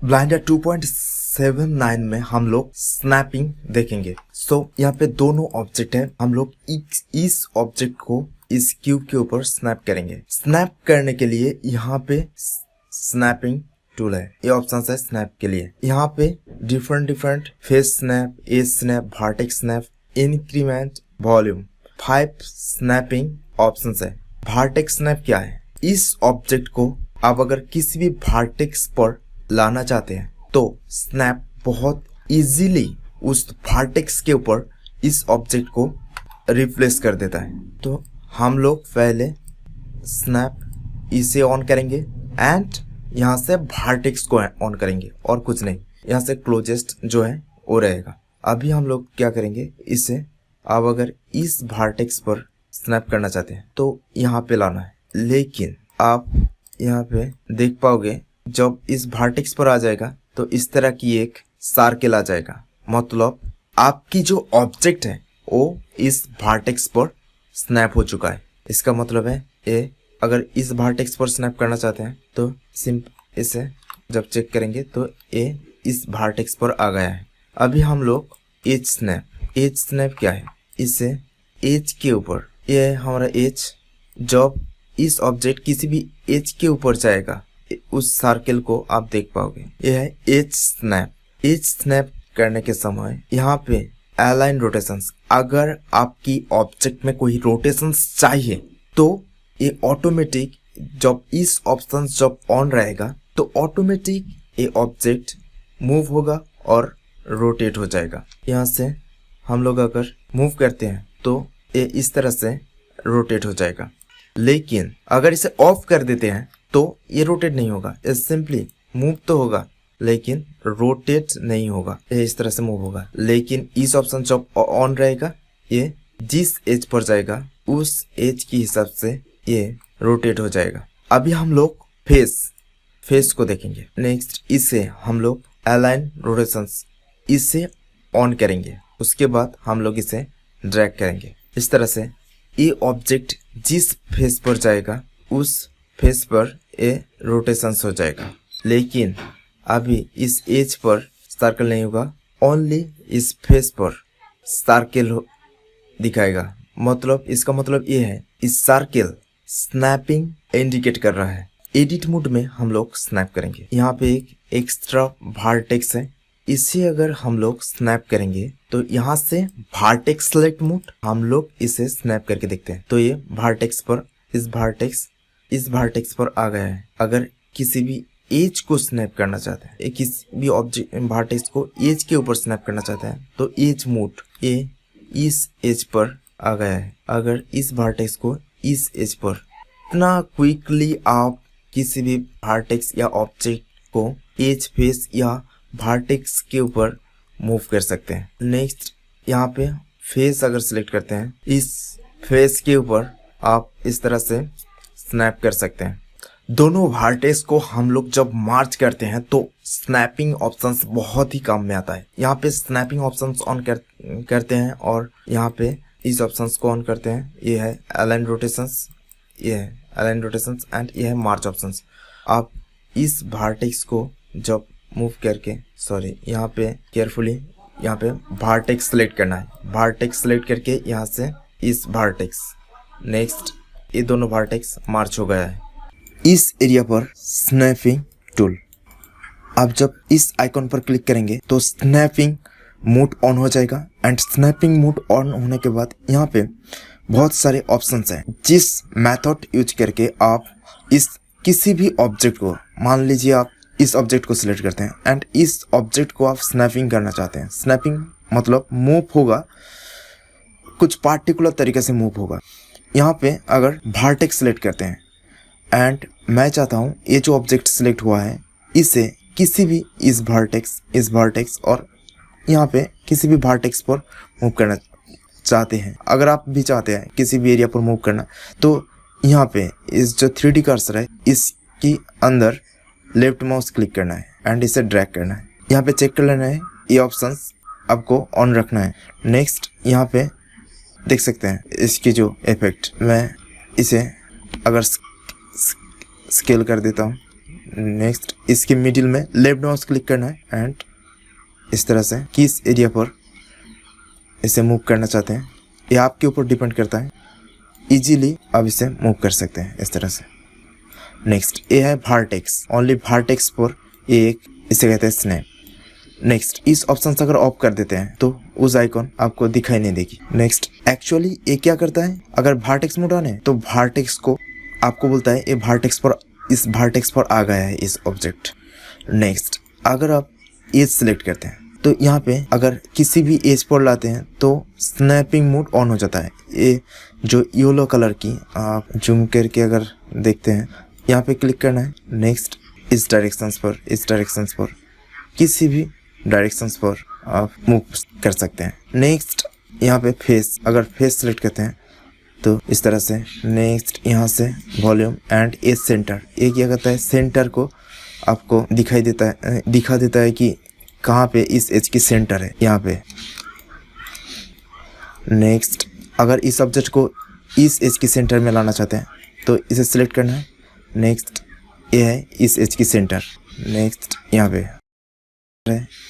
Blender 2.79 में हम लोग स्नैपिंग देखेंगे। यहाँ पे दोनों ऑब्जेक्ट है, हम लोग इस ऑब्जेक्ट को इस क्यूब के ऊपर स्नैप करेंगे। स्नैप करने के लिए यहाँ पे स्नैपिंग टूल है, ये ऑप्शन है स्नैप के लिए। यहाँ पे different face snap, edge snap, vertex snap, increment, volume, 5 snapping options है। वर्टेक्स स्नैप क्या है? इस ऑब्जेक्ट को आप अगर किसी भी वर्टेक्स पर लाना चाहते हैं तो स्नैप बहुत इजीली उस वर्टेक्स के ऊपर इस ऑब्जेक्ट को रिप्लेस कर देता है। तो हम लोग पहले स्नैप इसे ऑन करेंगे एंड यहाँ से वर्टेक्स को ऑन करेंगे और कुछ नहीं, यहाँ से क्लोजेस्ट जो है वो रहेगा। अभी हम लोग क्या करेंगे, इसे आप अगर इस वर्टेक्स पर स्नैप करना चाहते हैं तो यहाँ पे लाना है, लेकिन आप यहाँ पे देख पाओगे जब इस वर्टेक्स पर आ जाएगा तो इस तरह की एक सर्कल आ जाएगा, मतलब आपकी जो ऑब्जेक्ट है वो इस वर्टेक्स पर स्नैप हो चुका है। इसका मतलब है ये अगर इस वर्टेक्स पर स्नैप करना चाहते हैं तो इसे जब चेक करेंगे तो ये इस वर्टेक्स पर आ गया है। अभी हम लोग एज स्नैप क्या है, इसे एज के ऊपर, ये हमारा एज, जब इस ऑब्जेक्ट किसी भी एज के ऊपर जाएगा उस सर्कल को आप देख पाओगे। यह है एज स्नैप। एज स्नैप करने के समय यहाँ पे अलाइन रोटेशंस, अगर आपकी ऑब्जेक्ट में कोई रोटेशंस चाहिए तो ये ऑटोमेटिक जब इस ऑप्शन जब ऑन रहेगा तो ऑटोमेटिक ये ऑब्जेक्ट मूव होगा और रोटेट हो जाएगा। यहाँ से हम लोग अगर मूव करते हैं तो ये इस तरह से रोटेट हो जाएगा, लेकिन अगर इसे ऑफ कर देते हैं तो ये रोटेट नहीं होगा, ये सिंपली मूव तो होगा लेकिन रोटेट नहीं होगा, ये इस तरह से मूव होगा। लेकिन इस ऑप्शन जब ऑन रहेगा, ये जिस एज पर जाएगा उस एज के हिसाब से ये रोटेट हो जाएगा। अभी हम लोग फेस को देखेंगे। नेक्स्ट इसे हम लोग अलाइन रोटेशंस इसे ऑन करेंगे, उसके बाद हम लोग इसे ड्रैग करेंगे। इस तरह से ये ऑब्जेक्ट जिस फेस पर जाएगा उस फेस पर ये रोटेशंस हो जाएगा, लेकिन अभी इस एज पर सर्कल नहीं होगा, ओनली इस फेस पर सर्कल दिखाएगा। मतलब इसका मतलब ये है इस सर्कल स्नैपिंग इंडिकेट कर रहा है। एडिट मोड में हम लोग स्नैप करेंगे। यहाँ पे एक एक्स्ट्रा वर्टेक्स है, इसे अगर हम लोग स्नैप करेंगे तो यहाँ से वर्टेक्स सेलेक्ट मोड हम लोग इसे स्नैप करके देखते हैं तो ये वर्टेक्स पर इस वर्टेक्स पर आ गया है। अगर किसी भी एज को स्नैप करना चाहते हैं, किसी भी ऑब्जेक्ट वर्टेक्स को एज के ऊपर स्नैप करना चाहते हैं तो एज मोड ये इस एज पर आ गया है। अगर इस वर्टेक्स को इस एज पर, इतना क्विकली आप किसी भी वर्टेक्स या ऑब्जेक्ट को एज फेस या वर्टेक्स के ऊपर मूव कर सकते हैं। नेक्स्ट यहाँ पे फेस अगर सिलेक्ट करते हैं, इस फेस के ऊपर आप इस तरह से स्नैप कर सकते हैं। दोनों वर्टेक्स को हम लोग जब मार्च करते हैं तो स्नैपिंग ऑप्शंस बहुत ही काम में आता है। यहाँ पे स्नैपिंग ऑप्शंस ऑन करते हैं और यहाँ पे इस ऑप्शंस को ऑन करते हैं। ये है अलाइन रोटेशंस, एंड ये है मार्च ऑप्शंस। आप इस वर्टेक्स को जब मूव करके, यहाँ पे केयरफुली यहाँ पे वर्टेक्स सेलेक्ट करना है। वर्टेक्स सेलेक्ट करके यहाँ से इस वर्टेक्स, नेक्स्ट ये दोनों वर्टेक्स मार्च हो गया है। इस एरिया पर स्नैपिंग टूल, आप जब इस आइकॉन पर क्लिक करेंगे तो स्नैपिंग मोड ऑन हो जाएगा। एंड स्नैपिंग मोड ऑन होने के बाद यहाँ पे बहुत सारे ऑप्शंस हैं, जिस मेथड यूज करके आप इस किसी भी ऑब्जेक्ट को, मान लीजिए आप इस ऑब्जेक्ट को सिलेक्ट करते हैं एंड इस ऑब्जेक्ट को आप स्नैपिंग करना चाहते हैं। स्नैपिंग मतलब मूव होगा, कुछ पार्टिकुलर तरीके से मूव होगा। यहाँ पे अगर वर्टेक्स सिलेक्ट करते हैं एंड मैं चाहता हूँ ये जो ऑब्जेक्ट सिलेक्ट हुआ है इसे किसी भी इस वर्टेक्स और यहाँ पे किसी भी वर्टेक्स पर मूव करना चाहते हैं। अगर आप भी चाहते हैं किसी भी एरिया पर मूव करना तो यहाँ पे इस जो 3D कर्सर है इसकी अंदर लेफ्ट माउस क्लिक करना है एंड इसे ड्रैग करना है। यहाँ पे चेक कर लेना है, ये ऑप्शंस आपको ऑन रखना है। नेक्स्ट यहाँ पे देख सकते हैं इसकी जो इफेक्ट, मैं इसे अगर स्केल कर देता हूँ, नेक्स्ट इसके मिडिल में लेफ्ट माउस क्लिक करना है एंड इस तरह से किस एरिया पर इसे मूव करना चाहते हैं ये आपके ऊपर डिपेंड करता है। इजीली आप इसे मूव कर सकते हैं इस तरह से। नेक्स्ट ये है वर्टेक्स, ओनली वर्टेक्स पर ये एक इसे कहते हैं स्नैप। नेक्स्ट इस ऑप्शन से अगर ऑफ कर देते हैं तो उस आइकॉन आपको दिखाई नहीं देगी। नेक्स्ट एक्चुअली ये क्या करता है, अगर वर्टेक्स मोड ऑन है तो वर्टेक्स को आपको बोलता है ये वर्टेक्स पर, इस वर्टेक्स पर आ गया है इस ऑब्जेक्ट। नेक्स्ट अगर आप एज सिलेक्ट करते हैं तो यहाँ पे अगर किसी भी एज पर लाते हैं तो स्नैपिंग मोड ऑन हो जाता है। ये जो येलो कलर की आप जूम करके अगर देखते हैं यहाँ पे क्लिक करना है। नेक्स्ट इस डायरेक्शंस पर, इस डायरेक्शंस पर, किसी भी डायरेक्शंस पर आप मूव कर सकते हैं। नेक्स्ट यहाँ पे फेस, अगर फेस सिलेक्ट करते हैं तो इस तरह से। नेक्स्ट यहाँ से वॉल्यूम एंड एज सेंटर, ये क्या करता है सेंटर को आपको दिखा देता है कि कहाँ पे इस एज की सेंटर है यहाँ पे। नेक्स्ट अगर इस ऑब्जेक्ट को इस एज की सेंटर में लाना चाहते हैं तो इसे सिलेक्ट करना है। नेक्स्ट ये है इस एज की सेंटर। नेक्स्ट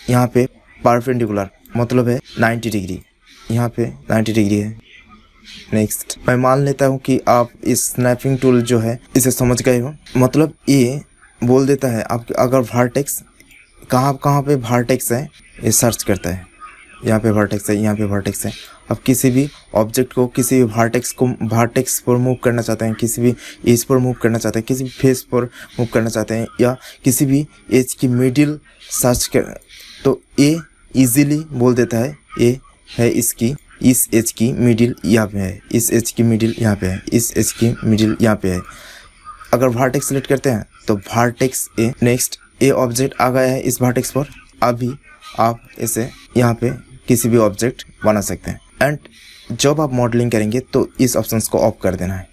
यहाँ पे परपेंडिकुलर मतलब है 90 डिग्री, यहाँ पे 90 डिग्री है। नेक्स्ट मैं मान लेता हूँ कि आप इस स्नैपिंग टूल जो है इसे समझ गए हो। मतलब ये बोल देता है आप अगर वर्टेक्स कहाँ पे वर्टेक्स है ये सर्च करता है। यहाँ पे वर्टेक्स है, यहाँ पे वर्टेक्स है। अब किसी भी ऑब्जेक्ट को किसी भी वर्टेक्स पर मूव करना चाहते हैं, किसी भी एज पर मूव करना चाहते हैं, किसी भी फेस पर मूव करना चाहते हैं या किसी भी एज की मिडिल सर्च कर तो ये इजीली बोल देता है ये है इसकी इस एज की मिडिल यहाँ पे है, इस एज की मिडिल यहाँ पे है, इस एज की मिडिल यहाँ पे है। अगर वर्टेक्स सेलेक्ट करते हैं तो वर्टेक्स ए। नेक्स्ट ये ऑब्जेक्ट आ गया है इस वर्टेक्स पर। अभी आप इसे यहाँ पे किसी भी ऑब्जेक्ट बना सकते हैं एंड जब आप मॉडलिंग करेंगे तो इस ऑप्शंस को ऑफ कर देना है।